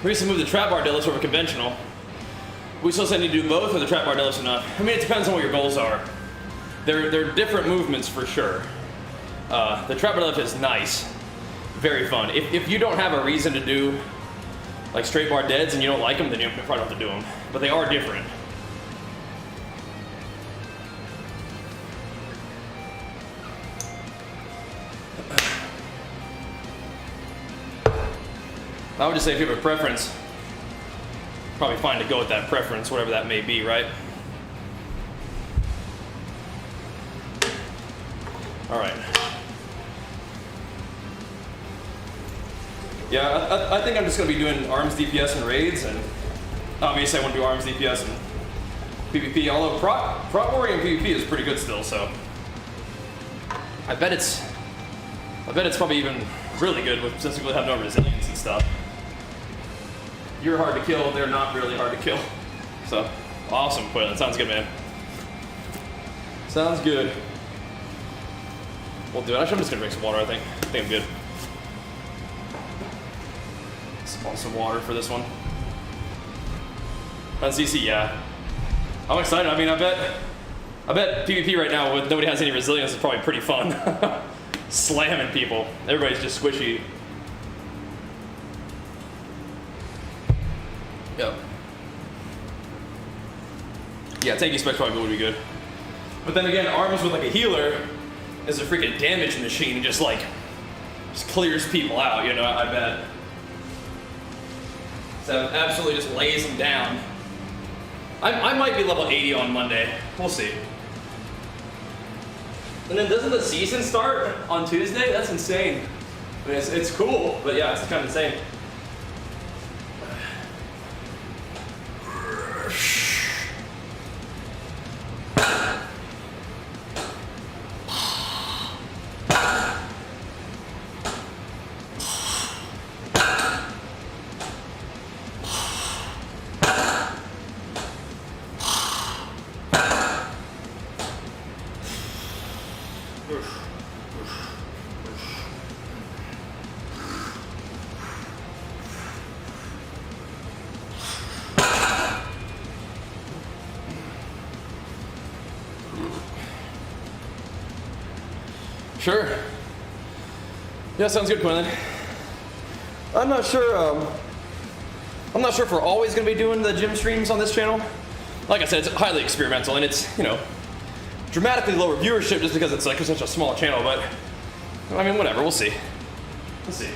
We used to move the trap bar deadlifts over conventional. We still say need to do both, or the trap bar deadlifts enough? I mean, it depends on what your goals are. They're different movements for sure. The trap bar deadlift is nice, very fun. If you don't have a reason to do like straight bar deads and you don't like them, then you probably don't have to do them. But they are different. I would just say if you have a preference, probably fine to go with that preference, whatever that may be, right? All right. Yeah, I think I'm just gonna be doing arms DPS and raids, and obviously I want to do arms DPS and PvP, although prot warrior and PvP is pretty good still, so I bet it's probably even really good since we really have no resilience and stuff. You're hard to kill, they're not really hard to kill. So, awesome, Quail. That sounds good, man. Sounds good. We'll do it. Actually, I'm just gonna drink some water, I think. I think I'm good. Spawn some water for this one. On CC, yeah. I'm excited. I mean, I bet PvP right now, with nobody has any resilience, is probably pretty fun. Slamming people. Everybody's just squishy. Yep. Yeah, tanky specs probably would be good. But then again, arms with like a healer is a freaking damage machine and just clears people out, you know, I bet. So it absolutely just lays them down. I might be level 80 on Monday. We'll see. And then doesn't the season start on Tuesday? That's insane. I mean, it's cool, but yeah, it's kind of insane. Sure. Yeah, sounds good, Quinlan. I'm not sure if we're always going to be doing the gym streams on this channel. Like I said, it's highly experimental, and it's, you know, dramatically lower viewership just because it's like such a small channel, but I mean, whatever, we'll see. We'll see.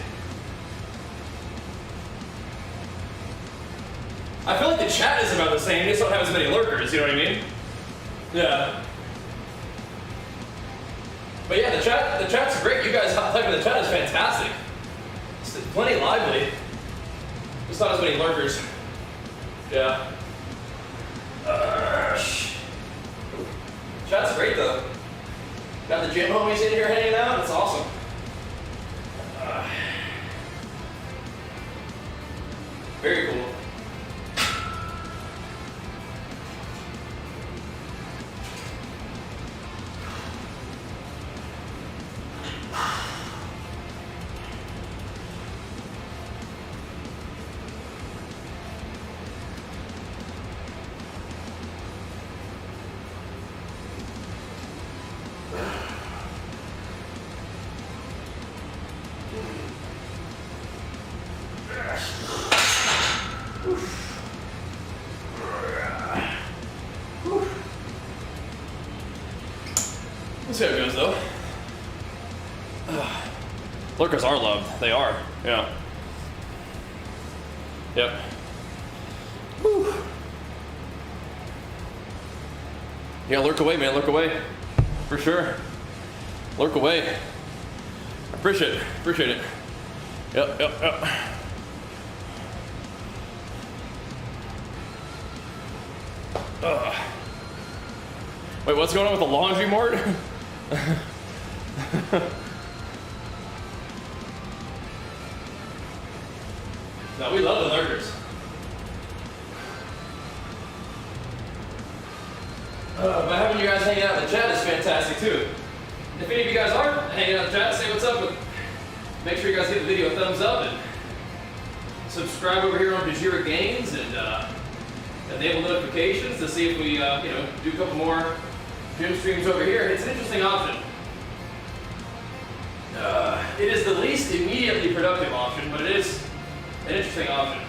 I feel like the chat is about the same, they just don't have as many lurkers, you know what I mean? Yeah. But yeah, the chat's great. You guys typing in the chat is fantastic. It's plenty lively. Just not as many lurkers. Yeah. Chat's great though. Got the gym homies in here hanging out. It's awesome. Very cool. Let's see how it goes though. Lurkers are loved. They are. Yeah. Yep. Whew. Yeah, lurk away, man. Lurk away. For sure. Lurk away. Appreciate it. Appreciate it. Yep, yep, yep. Wait, what's going on with the laundry mart? No, we love the lurkers. But having you guys hanging out in the chat is fantastic too. If any of you guys are hanging out in the chat, say what's up. Make sure you guys give the video a thumbs up and subscribe over here on Bajheera Gains and enable notifications to see if we do a couple more gym streams over here. It's an interesting option. It is the least immediately productive option, but it is an interesting option.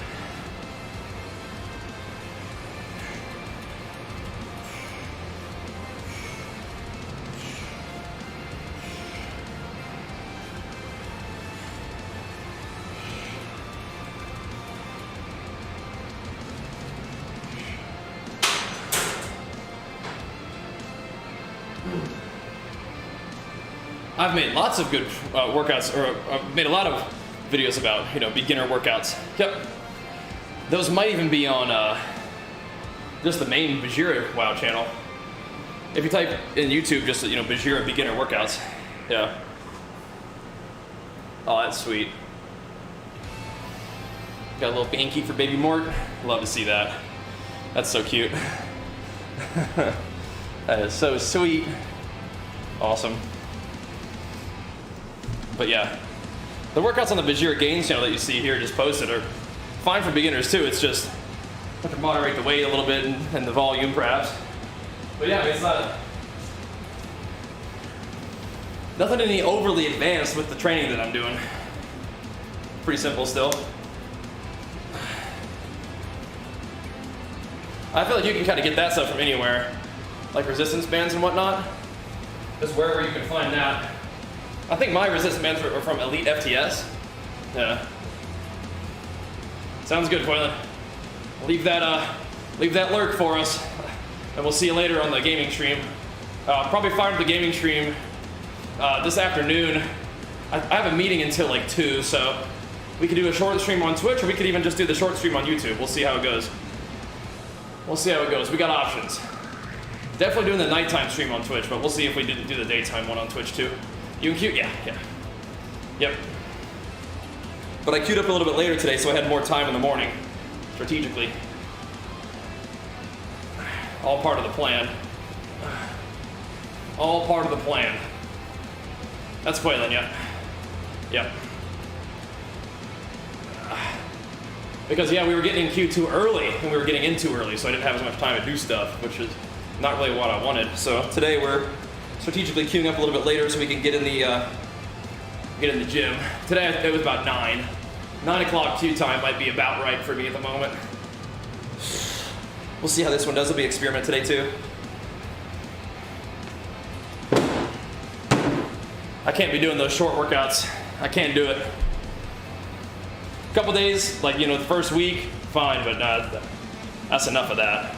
I've made lots of good workouts, or I've made a lot of videos about, beginner workouts. Yep. Those might even be on just the main Bajheera WoW channel. If you type in YouTube just, Bajheera beginner workouts. Yeah. Oh, that's sweet. Got a little banky for baby Mort. Love to see that. That's so cute. That is so sweet. Awesome. But yeah, the workouts on the Bajheera Gains channel that you see here just posted are fine for beginners too. It's just, I can moderate the weight a little bit and the volume perhaps. But yeah, it's nothing any overly advanced with the training that I'm doing. Pretty simple still. I feel like you can kind of get that stuff from anywhere, like resistance bands and whatnot. Just wherever you can find that. I think my resistance bands are from Elite FTS. Yeah. Sounds good, Foylan. Leave that lurk for us, and we'll see you later on the gaming stream. Probably fire up the gaming stream this afternoon. I have a meeting until like 2, so we could do a short stream on Twitch, or we could even just do the short stream on YouTube. We'll see how it goes. We'll see how it goes. We got options. Definitely doing the nighttime stream on Twitch, but we'll see if we didn't do the daytime one on Twitch too. You and Q? Yeah. Yep. But I queued up a little bit later today, so I had more time in the morning, strategically. All part of the plan. All part of the plan. That's Quaylen, yeah. Yep. Because yeah, we were getting in queue too early, and we were getting in too early, so I didn't have as much time to do stuff, which is not really what I wanted. So today we're strategically queuing up a little bit later so we can get in the gym. Today it was about 9. 9 o'clock queue time might be about right for me at the moment. We'll see how this one does. It'll be an experiment today too. I can't be doing those short workouts. I can't do it. A couple days, like, you know, the first week, fine, but that's enough of that.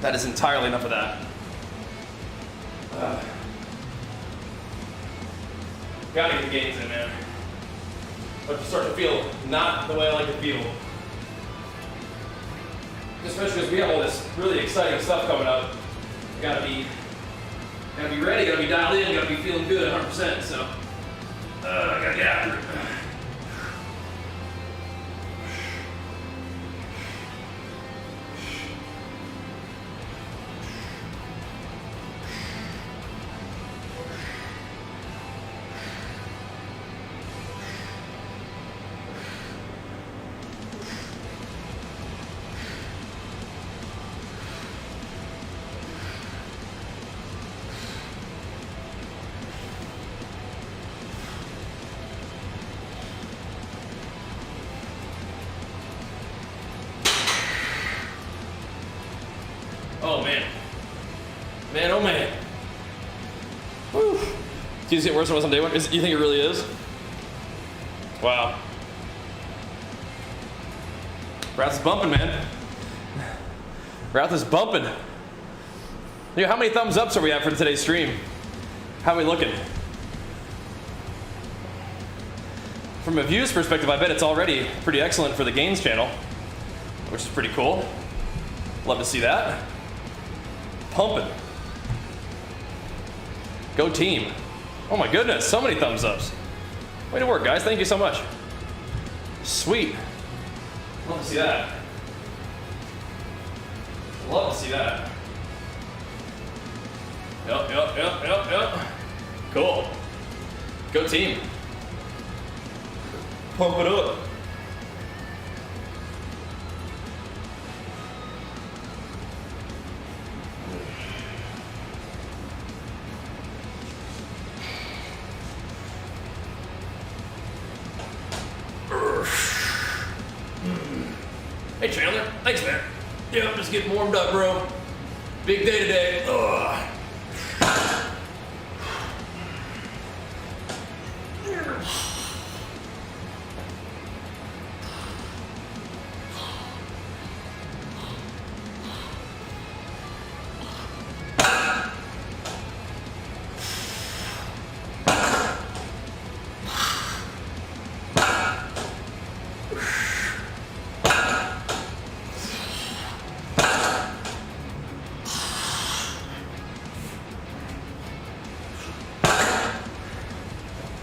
That is entirely enough of that. Gotta get the gains in, man. But you start to feel not the way I like to feel. Especially because we have all this really exciting stuff coming up. You gotta be ready, gotta be dialed in, gotta be feeling good 100%, so I gotta get after it. Oh man. Man, oh man. Whew. Do you see it worse than it was on day one? You think it really is? Wow. Wrath is bumping, man. Wrath is bumping. Yo, how many thumbs ups are we at for today's stream? How are we looking? From a views perspective, I bet it's already pretty excellent for the Gains channel, which is pretty cool. Love to see that. Pumping. Go team. Oh my goodness, so many thumbs ups. Way to work, guys. Thank you so much. Sweet. Love to see that. Love to see that. Yep. Cool. Go team. Pump it up. Hey Chandler, thanks man. Yeah, I'm just getting warmed up, bro. Big day today. Ugh.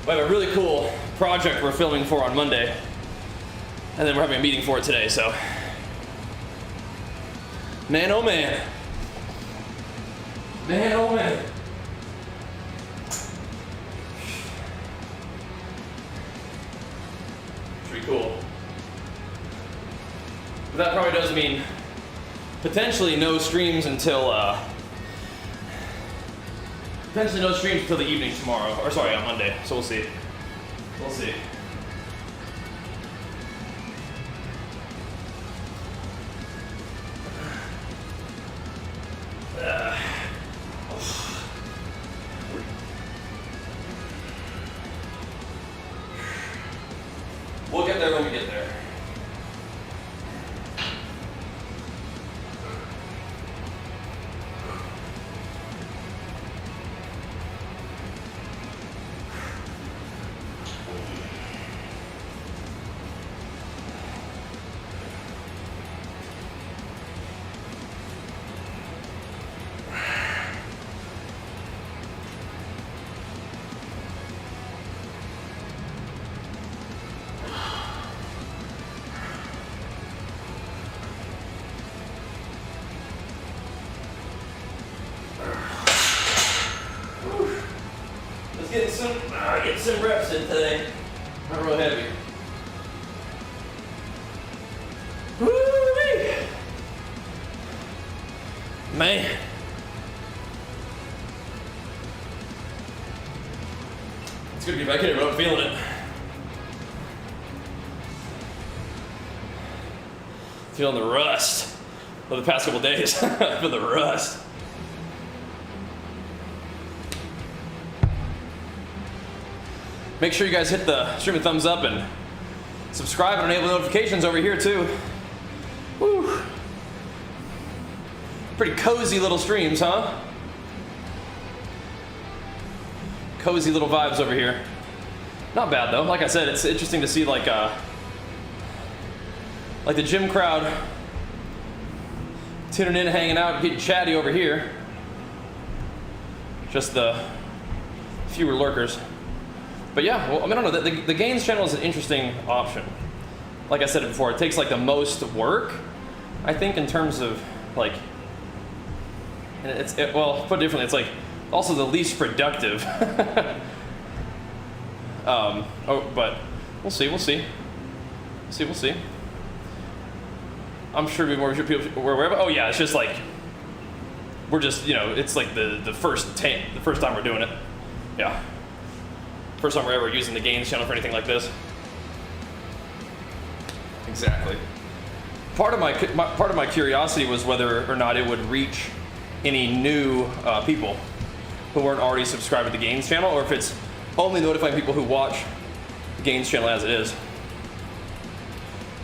We have a really cool project we're filming for on Monday, and then we're having a meeting for it today, so. Man, oh man. Man, oh man. Pretty cool. But that probably does mean potentially no streams until, potentially no streams until the evening tomorrow, or sorry, on Monday, so we'll see. We'll see. Getting some reps in today. Not real heavy. Woo-wee! Man. It's gonna be back in it, but I'm feeling it. Feeling the rust of the past couple days. I feel the rust. Make sure you guys hit the stream a thumbs up and subscribe and enable notifications over here too. Woo. Pretty cozy little streams, huh? Cozy little vibes over here. Not bad though. Like I said, it's interesting to see like the gym crowd tuning in, hanging out, getting chatty over here. Just the fewer lurkers. But yeah, well, I mean, I don't know, the gains channel is an interesting option. Like I said it before, it takes like the most work, I think, in terms of like, and well, put differently, it's like also the least productive. But we'll see. I'm sure more people were aware of it. Oh yeah, it's just like, we're just, you know, it's like the first time we're doing it. Yeah. First time we're ever using the gains channel for anything like this. Exactly. Part of my curiosity was whether or not it would reach any new people who weren't already subscribed to the gains channel, or if it's only notifying people who watch the gains channel as it is.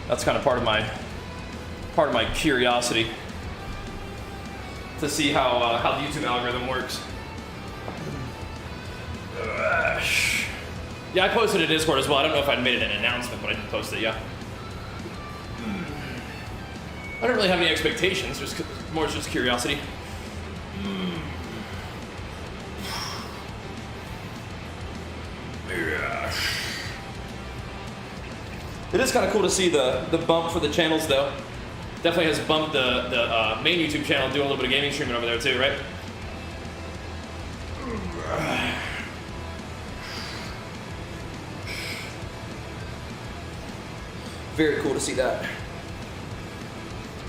That's kind of part of my curiosity to see how the YouTube algorithm works. Yeah, I posted a Discord as well. I don't know if I'd made it an announcement, but I did post it, yeah. I don't really have any expectations, more just curiosity. It is kind of cool to see the bump for the channels though. Definitely has bumped the main YouTube channel, doing a little bit of gaming streaming over there too, right? Very cool to see that.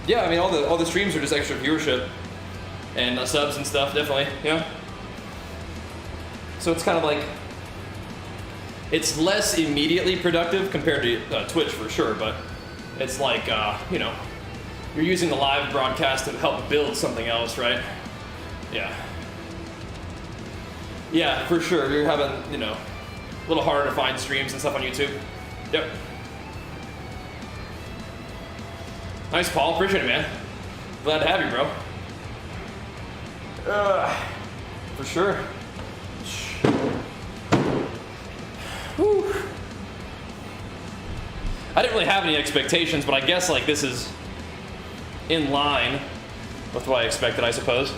Yeah, I mean, all the streams are just extra viewership and subs and stuff, definitely, yeah. So it's kind of like, it's less immediately productive compared to Twitch for sure, but it's like, you know, you're using the live broadcast to help build something else, right? Yeah. Yeah, for sure. You're having, you know, a little harder to find streams and stuff on YouTube. Yep. Nice, Paul. Appreciate it, man. Glad to have you, bro. For sure. Whew. I didn't really have any expectations, but I guess like this is in line with what I expected, I suppose.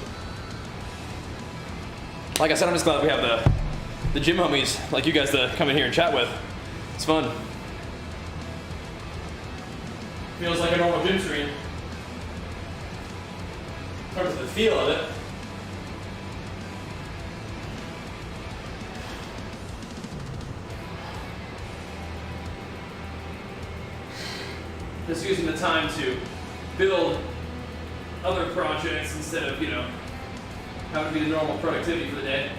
Like I said, I'm just glad we have the gym homies like you guys to come in here and chat with. It's fun. Feels like a normal gym stream. In terms of the feel of it. Just using the time to build other projects instead of, you know, having to be the normal productivity for the day.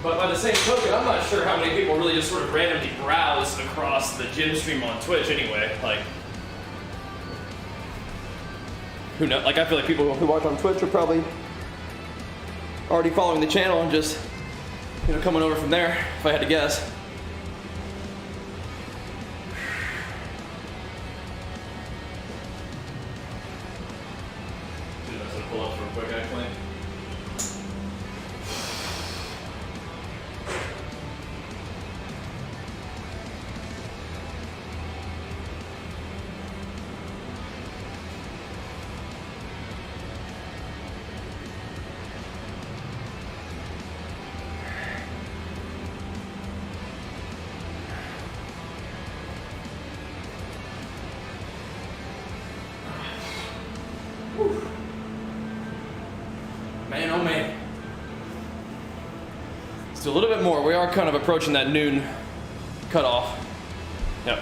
But by the same token, I'm not sure how many people really just sort of randomly browse across the gym stream on Twitch anyway. Like, who knows? Like, I feel like people who watch on Twitch are probably already following the channel and just, you know, coming over from there, if I had to guess. Pull up real quick, actually. man, oh man. Let's do a little bit more. We are kind of approaching that noon cutoff. Yep.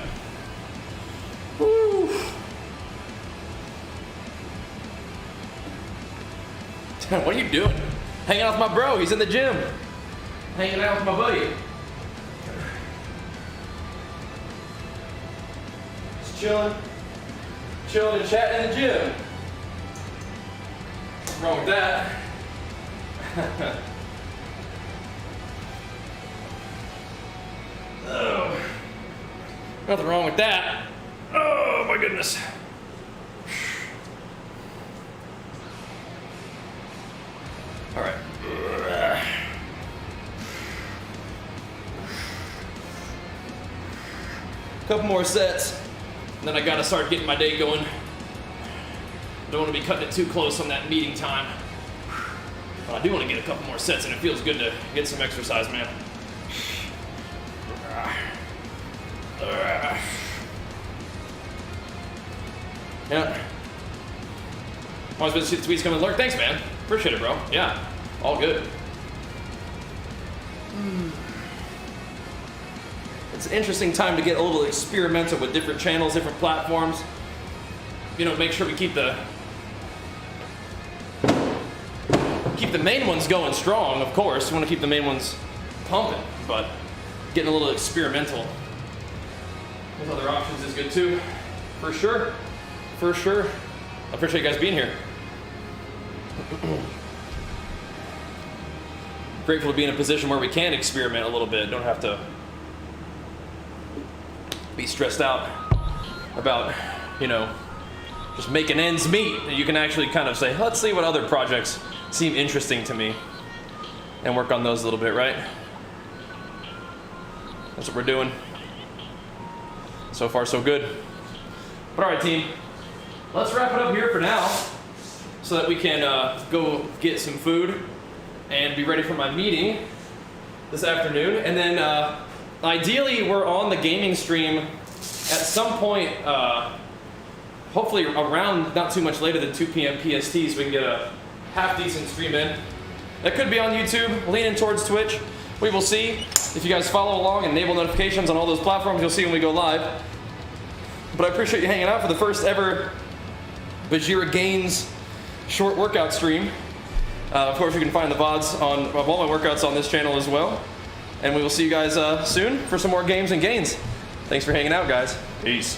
Woo. What are you doing? Hanging out with my bro. He's in the gym. Hanging out with my buddy. Just chilling. Chilling and chatting in the gym. What's wrong with that? Oh. Nothing wrong with that. Oh my goodness. All right. Couple more sets, and then I gotta start getting my day going. I don't want to be cutting it too close on that meeting time. But I do want to get a couple more sets, and it feels good to get some exercise, man. Yeah. Always been to see the tweets coming. Lurk, thanks, man. Appreciate it, bro. Yeah, all good. It's an interesting time to get a little experimental with different channels, different platforms. You know, make sure we keep the main ones going strong, of course. We want to keep the main ones pumping, but getting a little experimental with other options is good too. For sure. For sure. I appreciate you guys being here. Grateful to be in a position where we can experiment a little bit. Don't have to be stressed out about, you know, just making ends meet. You can actually kind of say, let's see what other projects seem interesting to me and work on those a little bit, right? That's what we're doing. So far, so good. But all right, team, let's wrap it up here for now so that we can go get some food and be ready for my meeting this afternoon. And then ideally, we're on the gaming stream at some point, hopefully around not too much later than 2 p.m. PST, so we can get a half-decent stream in. That could be on YouTube, leaning towards Twitch. We will see. If you guys follow along and enable notifications on all those platforms, you'll see when we go live. But I appreciate you hanging out for the first ever Bajheera Gains short workout stream. Of course, you can find the VODs of all my workouts on this channel as well. And we will see you guys soon for some more games and gains. Thanks for hanging out, guys. Peace.